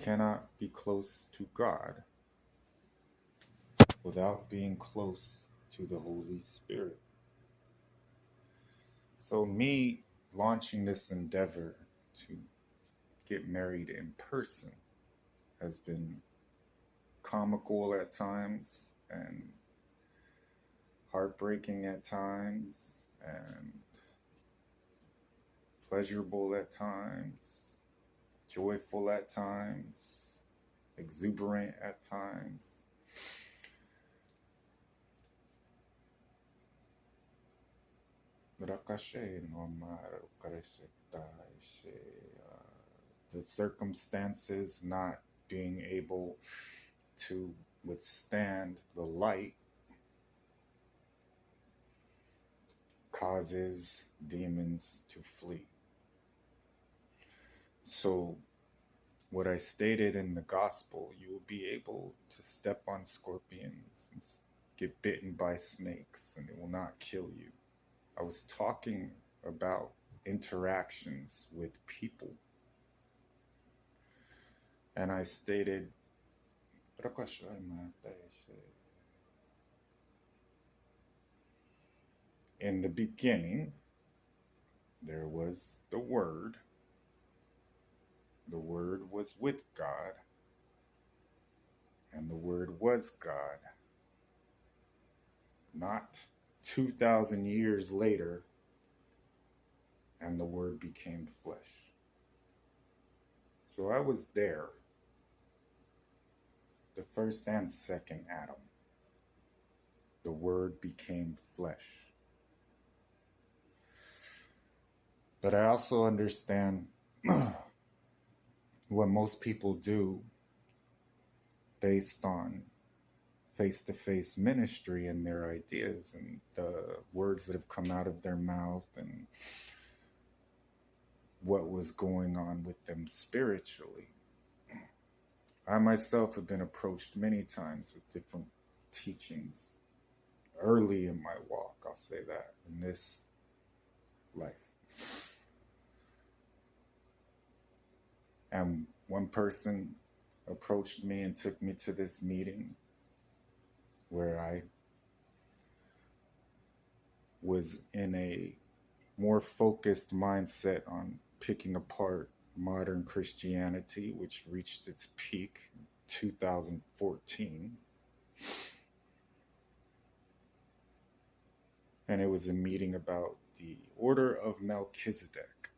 cannot be close to God without being close to the Holy Spirit. So, me launching this endeavor to get married in person has been comical at times and heartbreaking at times and pleasurable at times, joyful at times, exuberant at times. The circumstances not being able to withstand the light causes demons to flee. So, what I stated in the gospel, you will be able to step on scorpions and get bitten by snakes, and it will not kill you. I was talking about interactions with people. And I stated, in the beginning, there was the Word. The Word was with God, and the Word was God. Not 2,000 years later, and the Word became flesh. So I was there, the first and second Adam. The Word became flesh. But I also understand what most people do based on face-to-face ministry and their ideas and the words that have come out of their mouth and what was going on with them spiritually. I myself have been approached many times with different teachings early in my walk, I'll say that, in this life. And one person approached me and took me to this meeting where I was in a more focused mindset on picking apart modern Christianity, which reached its peak in 2014. And it was a meeting about the Order of Melchizedek.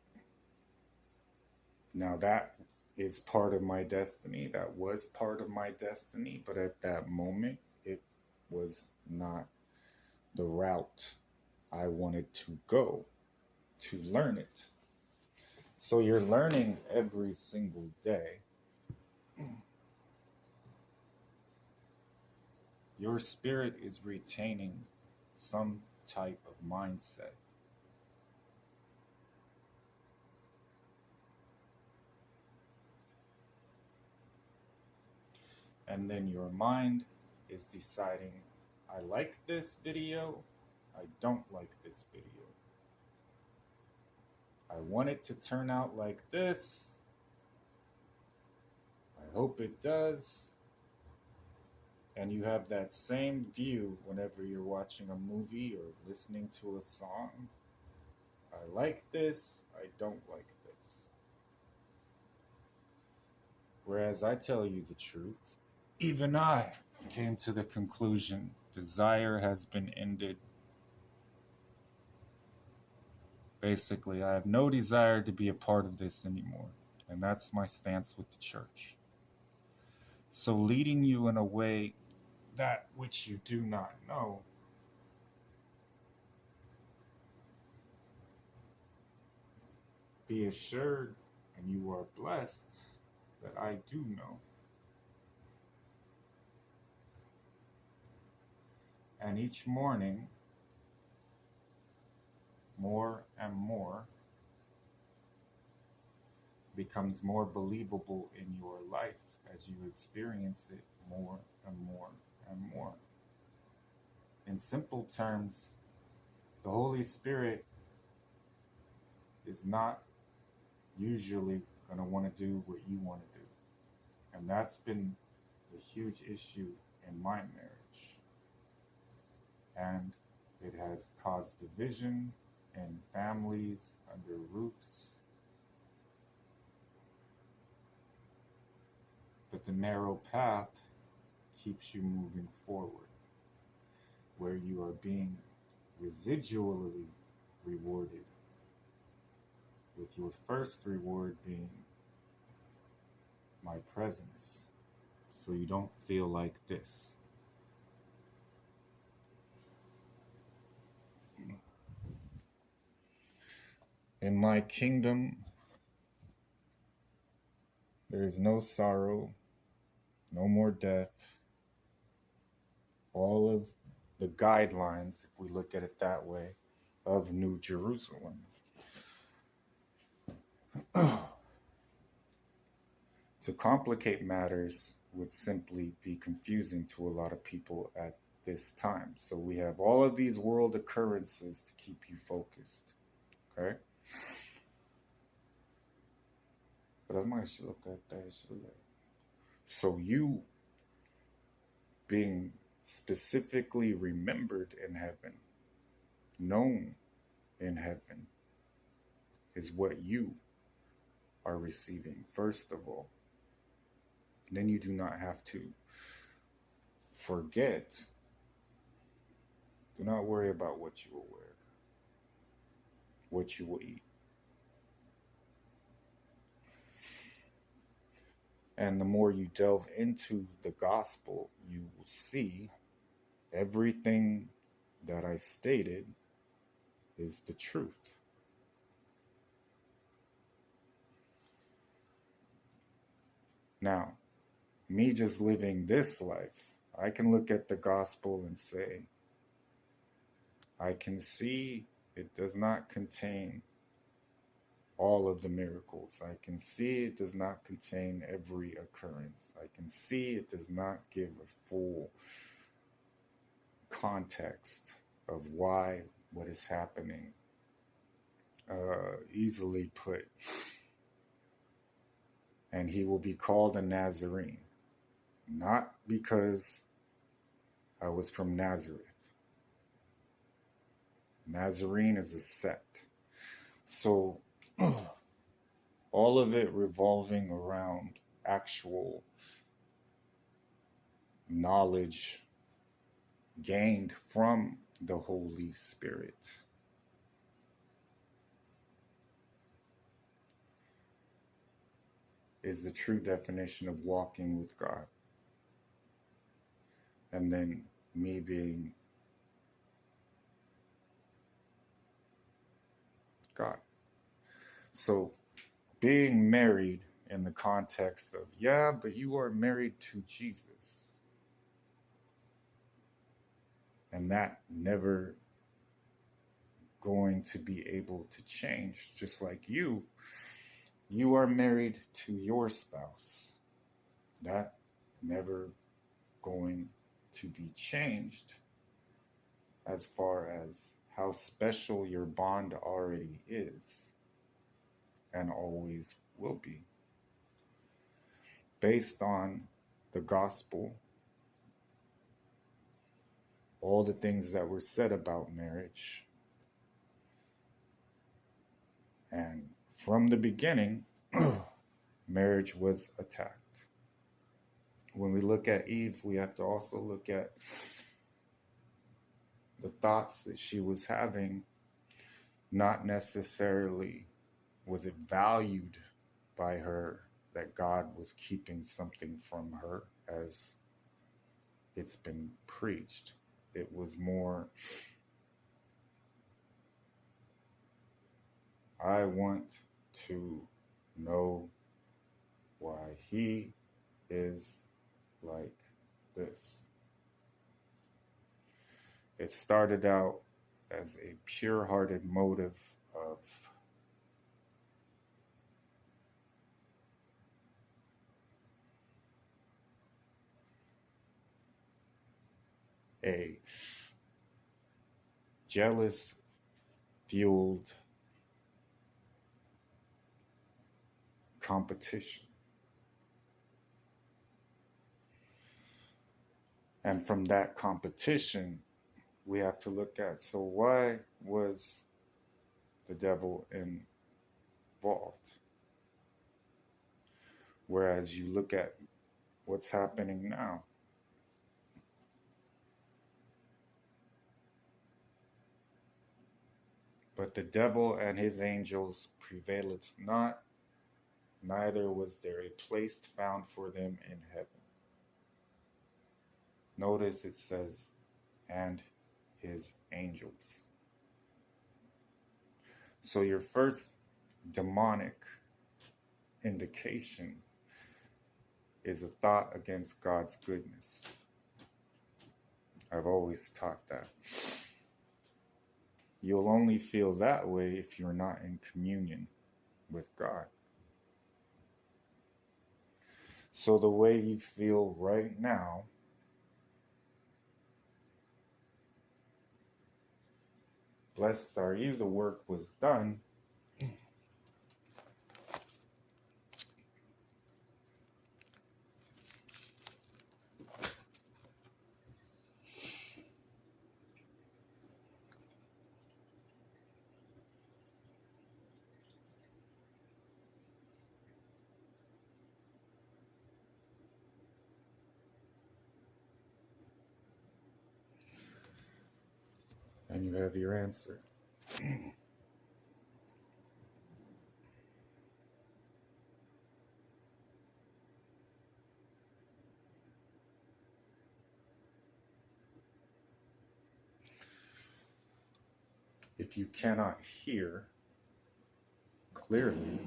Now that is part of my destiny. That was part of my destiny. But at that moment, it was not the route I wanted to go to learn it. So you're learning every single day. Your spirit is retaining some type of mindset. And then your mind is deciding, I like this video, I don't like this video. I want it to turn out like this. I hope it does. And you have that same view whenever you're watching a movie or listening to a song. I like this, I don't like this. Whereas I tell you the truth, even I came to the conclusion desire has been ended. Basically, I have no desire to be a part of this anymore. And that's my stance with the church. So leading you in a way that which you do not know, be assured and you are blessed that I do know. And each morning, more and more becomes more believable in your life as you experience it more and more and more. In simple terms, the Holy Spirit is not usually going to want to do what you want to do. And that's been a huge issue in my marriage. And it has caused division in families, under roofs. But the narrow path keeps you moving forward, where you are being residually rewarded, with your first reward being my presence, so you don't feel like this. In my kingdom, there is no sorrow, no more death. All of the guidelines, if we look at it that way, of New Jerusalem. To complicate matters would simply be confusing to a lot of people at this time. So we have all of these world occurrences to keep you focused. Okay? But I might look at that. So you being specifically remembered in heaven, known in heaven, is what you are receiving, first of all. Then you do not have to forget. Do not worry about what you will wear, what you will eat. And the more you delve into the gospel, you will see everything that I stated is the truth. Now, me just living this life, I can look at the gospel and say, I can see it does not contain all of the miracles. I can see it does not contain every occurrence. I can see it does not give a full context of why what is happening. Easily put. And he will be called a Nazarene. Not because I was from Nazareth. Nazarene is a sect. So all of it revolving around actual knowledge gained from the Holy Spirit. Is the true definition of walking with God. And then me being God. So being married in the context of, yeah, but you are married to Jesus. And that never going to be able to change. Just like you are married to your spouse. That is never going to be changed as far as how special your bond already is and always will be. Based on the gospel, all the things that were said about marriage. And from the beginning, marriage was attacked. When we look at Eve, we have to also look at the thoughts that she was having. Not necessarily was it valued by her that God was keeping something from her, as it's been preached. It was more, I want to know why he is like this. It started out as a pure-hearted motive of a jealous fueled competition. And from that competition, we have to look at, so why was the devil involved? Whereas you look at what's happening now. But the devil and his angels prevaileth not, neither was there a place found for them in heaven. Notice it says, and his angels. So your first demonic indication is a thought against God's goodness. I've always taught that. You'll only feel that way if you're not in communion with God. So the way you feel right now, blessed are you, the work was done. And you have your answer. If you cannot hear clearly,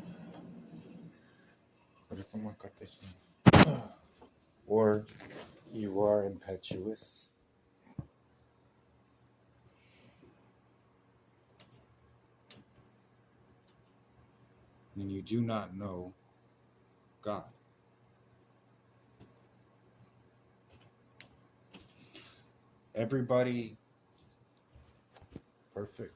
or you are impetuous, and you do not know God. Everybody, perfect.